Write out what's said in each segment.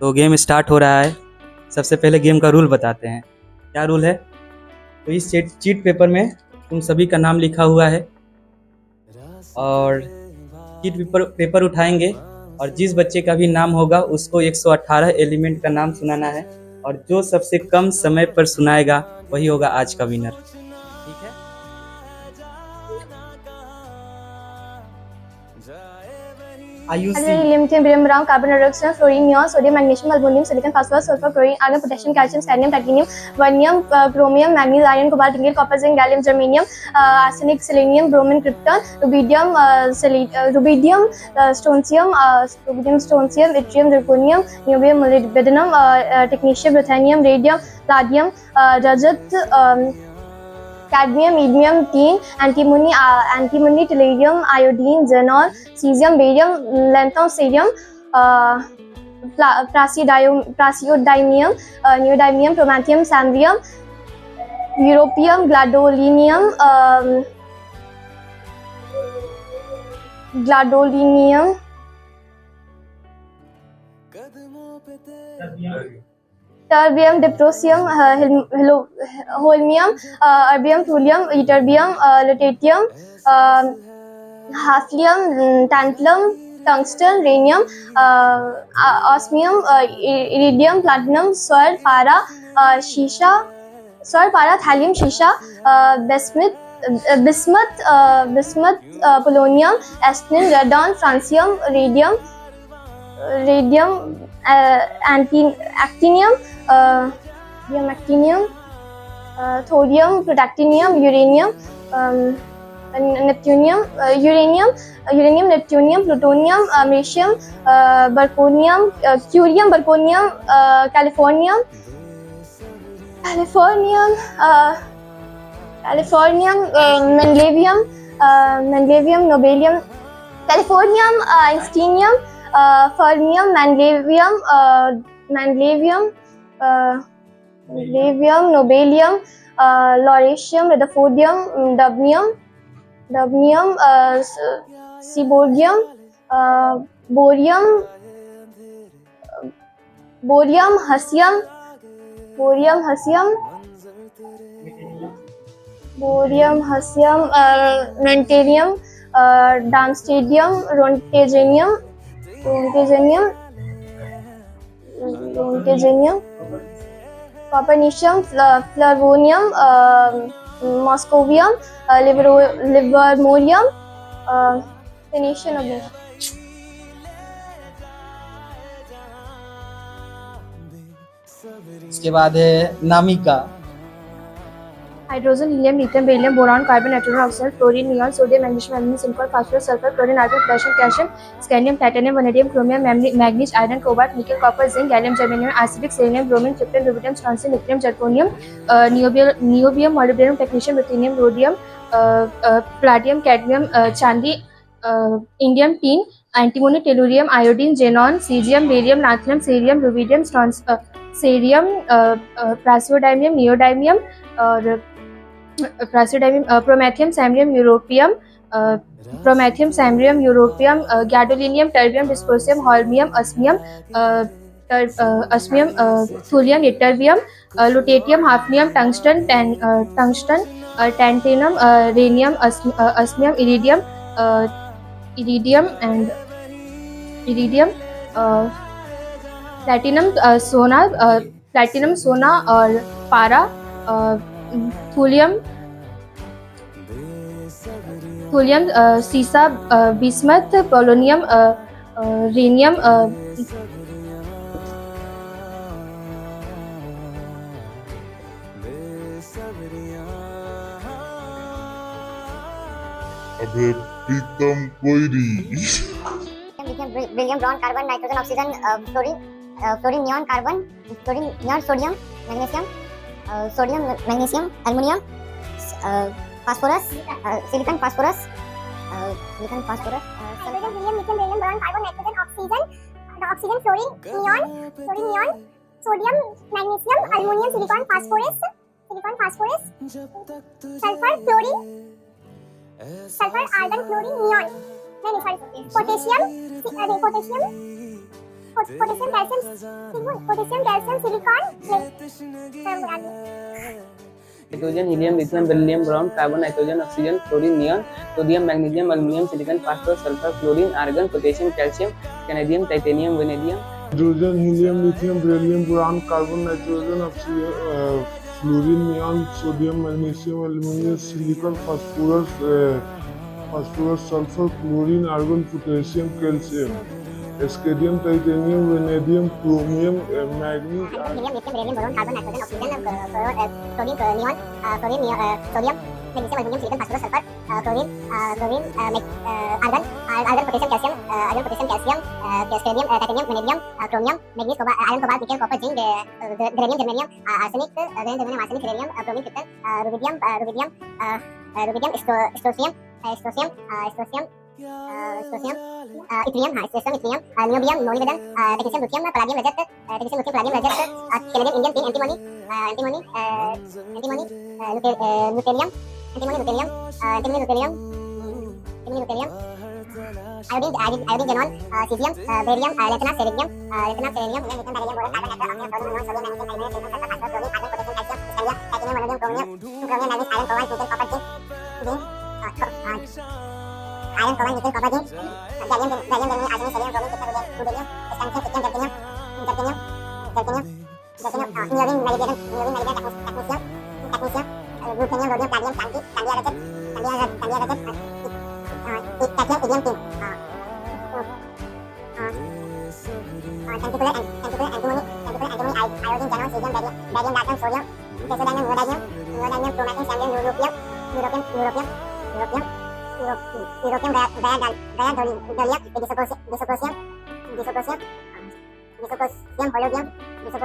तो game start हो रहा है। सबसे पहले गेम का रूल बताते हैं। क्या रूल है? तो इस चीट पेपर में तुम सभी का नाम लिखा हुआ है और चीट पेपर उठाएंगे और जिस बच्चे का भी नाम होगा उसको 118 एलिमेंट का नाम सुनाना है और जो सबसे कम समय पर सुनाएगा वही होगा आज का विनर। ठीक है? Ayushi, Helium, lithium, barium, boron, carbon dioxide, fluorine, neon, sodium, magnesium, aluminum, silicon, phosphorus, sulfur, chlorine, argon, potassium, calcium, scandium, titanium, vernium, chromium, manganese, iron, cobalt, nickel, copper, zinc, gallium, germanium, arsenic, selenium, bromine, krypton, strontium, yttrium, zirconium, niobium, molybdenum, technetium, ruthenium, radium, palladium, rajat, cadmium, indium, tin, antimony, tellurium, iodine, xenon, cesium, barium, lanthanum, cerium, praseodymium, neodymium, promethium, sambrium, europium, gadolinium, terbium, dysprosium, holmium, erbium, thulium, ytterbium, lutetium, hafnium, tantalum, tungsten, rhenium, osmium, iridium, platinum, sword, para, shisha, thallium, shisha, bismuth, polonium, actinium, radon, francium, radium, actinium, thorium, protactinium, uranium, neptunium, neptunium, plutonium, americium, berkonium, curium, berkonium, californium, mendellium, nobelium, californium, einsteinium, fermium, mandelavium, nobelium, lauretium, rutherfordium, dubnium, seaborgium, borium, hassium, mentarium, darmstadium, roentgenium, copernicium, flavonium, moscovium, livermorium, phoenician of this. इसके बाद है नामिका। Hydrogen, helium, lithium, beryllium, boron, carbon, nitrogen, oxygen, fluorine, neon, sodium, magnesium, aluminum, silicon, phosphorus, sulfur, chlorine, argon, potassium, calcium, scandium, titanium, vanadium, chromium, manganese, iron, cobalt, nickel, copper, zinc, gallium, germanium, arsenic, selenium, bromine, krypton, rubidium, strontium, lithium, zirconium, niobium, molybdenum, technetium, ruthenium, rhodium, palladium, cadmium, chandi, indium, tin, antimony, tellurium, iodine, xenon, cesium, barium, lanthanum, cerium, rubidium, cerium, praseodymium, neodymium, और promethium, sambrium, europium, gadolinium, terbium, dysprosium, holmium, osmium, thulium, ytterbium, lutetium, hafnium, tungsten, tantalum, rhenium, osmium, iridium, platinum, सोना और पारा, thulium, सीसा, bismuth, polonium, rhenium, अबे प्रीतम Koeri. lithium, beryllium, boron, carbon, nitrogen, oxygen, fluorine, neon, carbon, sodium, magnesium, aluminum, phosphorus, silicon, phosphorus, hydrogen, helium, lithium, beryllium, boron, carbon, nitrogen, oxygen, fluorine, neon, sodium, magnesium, aluminum, silicon, phosphorus, sulfur, chlorine, argon, fluorine, neon, potassium, potassium calcium silicon hydrogen, helium, lithium, beryllium, boron, carbon, nitrogen, oxygen, fluorine, neon, sodium, magnesium, aluminium, silicon, phosphorus, sulphur, chlorine, argon, potassium, calcium, scandium, titanium, vanadium, hydrogen, helium, lithium, beryllium, boron, carbon, nitrogen, oxygen, fluorine, neon, sodium, magnesium, aluminium, silicon, phosphorus, sulphur, chlorine, argon, potassium, calcium, scandium, titanium, vanadium, chromium, manganese, helium, lithium, beryllium, boron, carbon, nitrogen, oxygen, fluorine, neon, sodium, magnesium, aluminium, silicon, phosphorus, sulphur, chlorine, argon, potassium, calcium, scandium, titanium, vanadium, chromium, manganese, iron, cobalt, nickel, copper, zinc, beryllium, germanium, arsenic, हिलेरियम, bromine, krypton, rubidium, strontium, yttrium, niobium, molybdenum, technetium, ruthenium, palladium, रजत, cadmium, indium, tin, antimony, tellurium, iodine, xenon, caesium, barium, लेटना, selenium, lithium, boron, carbon, nitrogen, oxygen, sodium, magnesium, aluminium, silicon, sulphur, chlorine, argon, potassium, calcium, titanium, vanadium, chromium, manganese, iron, cobalt, nickel, copper, zinc, iron, cobalt, nickel, copper, zinc, gallium, germanium, arsenic, selenium, bromine, krypton, rubidium, strontium, tritium, germanium, niobium, मैलिडियम, technetium, ruthenium, rhodium, platinum, चांदी, रजत, titanium, indium, tin, tentacular, antimony, iodine, xenon, caesium, barium, डार्टम, sodium, बेसोडाइनम, neodymium, chromatin, samarium, europium, गया,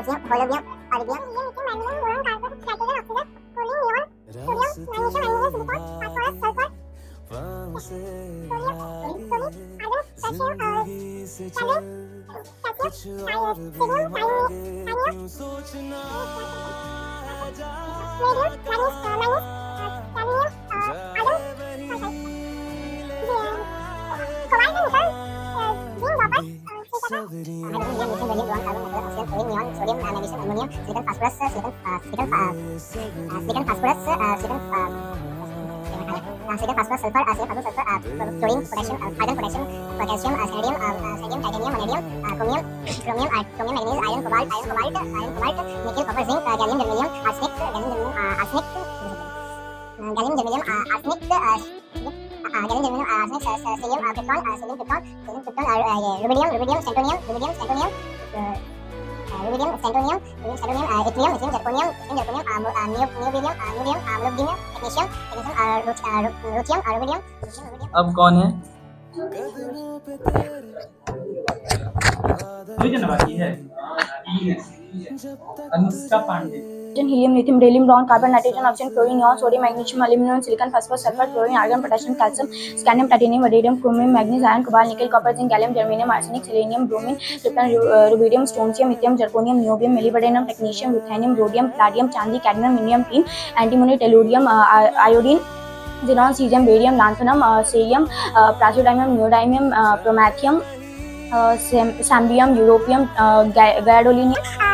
डिसोकोसियम, holmium, erbium, magnesium, boron, carbon, nitrogen, oxygen, chlorine, neon, sodium, magnesium, aluminium, silicon, phosphorus, sulphur, sulphur, chlorine, potassium, argon, potassium, calcium, scandium, titanium, vanadium, chromium, manganese, iron, cobalt, nickel, copper, zinc, gallium, germanium, arsenic, selenium, krypton, rubidium, strontium, yttrium, zirconium, niobium, molybdenum, technetium, ruthenium, rubidium. अब कौन है? बाकी है Anushka Pandey. Helium, lithium, beryllium, boron, carbon, nitrogen, oxygen, chlorine, neon, sodium, magnesium, aluminium, silicon, phosphorus, sulphur, chlorine, argon, potassium, calcium, scandium, titanium, vanadium, chromium, manganese, iron, cobalt, nickel, copper, zinc, gallium, germanium, arsenic, selenium, bromine, krypton, rubidium, strontium, lithium, zirconium, niobium, molybdenum, technetium, ruthenium, rhodium, platinum, चांदी, cadmium, indium, tin, antimony, tellurium, iodine, xenon, caesium, barium, lanthanum, cerium, platinum, neodymium, promethium, samarium, europium, gadolinium,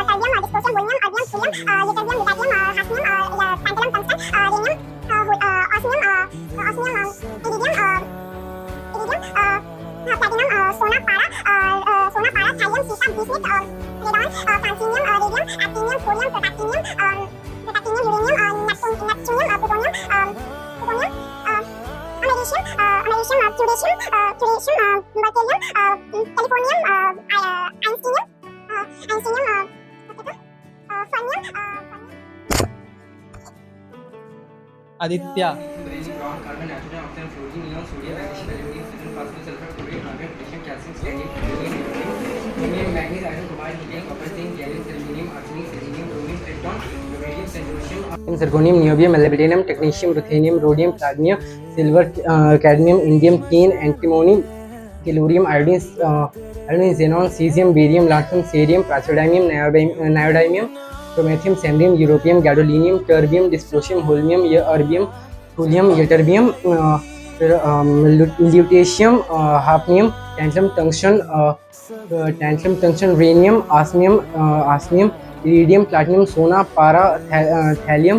Aditya. Carbon, nitrogen, oxygen, fluorine, neon, sodium, magnesium, aluminium, silicon, phosphorus, sulphur, chlorine, argon, potassium, calcium, scandium, chromium, manganese, iron, cobalt, nickel, copper, zinc, gallium, aluminium, arsenic, selenium, bromine, krypton, rubidium, strontium, zirconium, niobium, molybdenum, technetium, ruthenium, rhodium, platinum, silver, cadmium, indium, tin, antimony, tellurium, iodine, xenon, caesium, barium, lanthanum, cerium, praseodymium, neodymium, promethium, samarium, europium, gadolinium, terbium, dysprosium, holmium, erbium, thulium, ytterbium, lutetium, hafnium, tantalum tungsten, rhenium, osmium, iridium, platinum, सोना, पारा, thallium,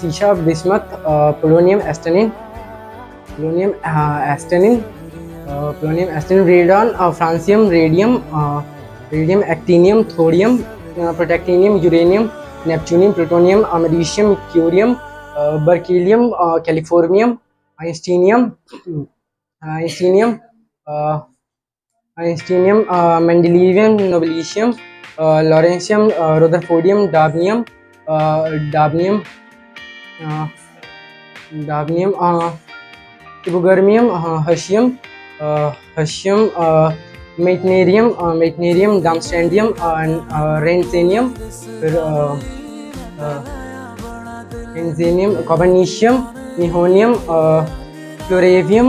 सीसा, bismuth, polonium, astatine, radon, francium, radium, actinium, thorium, protactinium, uranium, neptunium, plutonium, americium, curium, berkelium, californium, einsteinium, mendelevium, nobelium, lawrencium, rutherfordium, डार्नियम, इबुगर्मियम, hassium, meitnerium, darmstadtium, roentgenium, कार्बोनीशियम, nihonium, flerovium,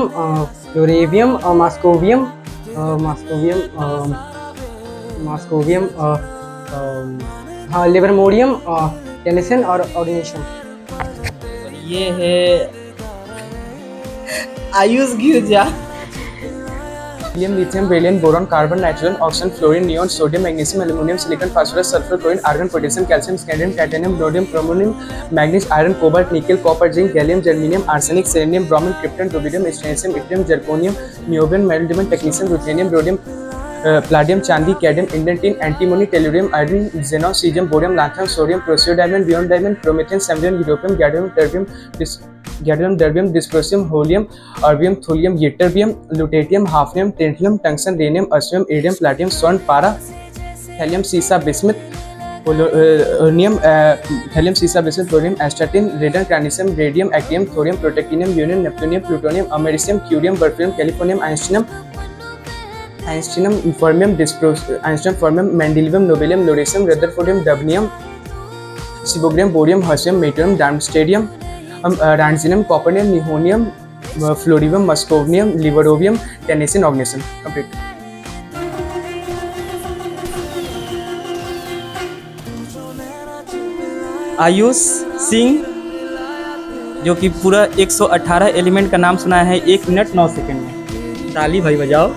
moscovium, livermorium, tennessine और oganesson. ये है Ayush Girja. Helium, lithium, beryllium, boron, carbon, nitrogen, oxygen, fluorine, neon, sodium, magnesium, aluminium, silicon, phosphorus, sulphur, chlorine, argon, potassium, calcium, scandium, titanium, rhodium, chromium, manganese, iron, cobalt, nickel, copper, zinc, gallium, germanium, arsenic, selenium, bromine, krypton, rubidium, strontium, yttrium, zirconium, niobium, मेल्डियम, technetium, ruthenium, rhodium, palladium, चांदी, cadmium, indium tin, antimony, tellurium, iodine, xenon, caesium, bohrium, lanthanum, sodium, praseodymium, बियॉन डायमंड, promethium, samarium, europium, gadolinium, dysprosium, holmium, erbium, thulium, ytterbium, lutetium, hafnium, tantalum, tungsten, rhenium, osmium, iridium, platinum, स्वर्ण, पारा, thallium, सीसा, bismuth, polonium, thallium, सीसा, bismuth, polonium, एस्टाटिन, रेडन, francium, radium, actinium, thorium, protactinium, uranium, neptunium, plutonium, americium, curium, berkelium, californium, einsteinium, fermium, mendelevium, nobelium, lawrencium, rutherfordium, dubnium, seaborgium, bohrium, hassium, meitnerium, darmstadtium, roentgenium, copernicium, nihonium, flerovium, moscovium, livermorium, tennessine, oganesson. Complete. Ayush Singh, जो कि पूरा 118 element का नाम सुना है 1 minute 9 second में। ताली भाई बजाओ।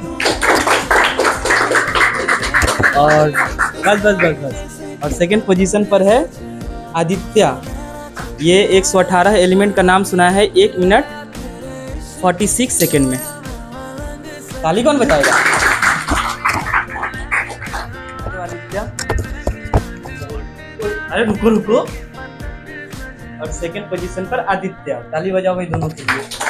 और बस। और सेकंड पोजीशन पर है आदित्य। ये 118 एलिमेंट का नाम सुना है 1 मिनट 46 सेकंड में। ताली कौन बताएगा? आदित्य, अरे रुको। और सेकंड पोजीशन पर आदित्य। ताली बजाओ भाई दोनों के लिए।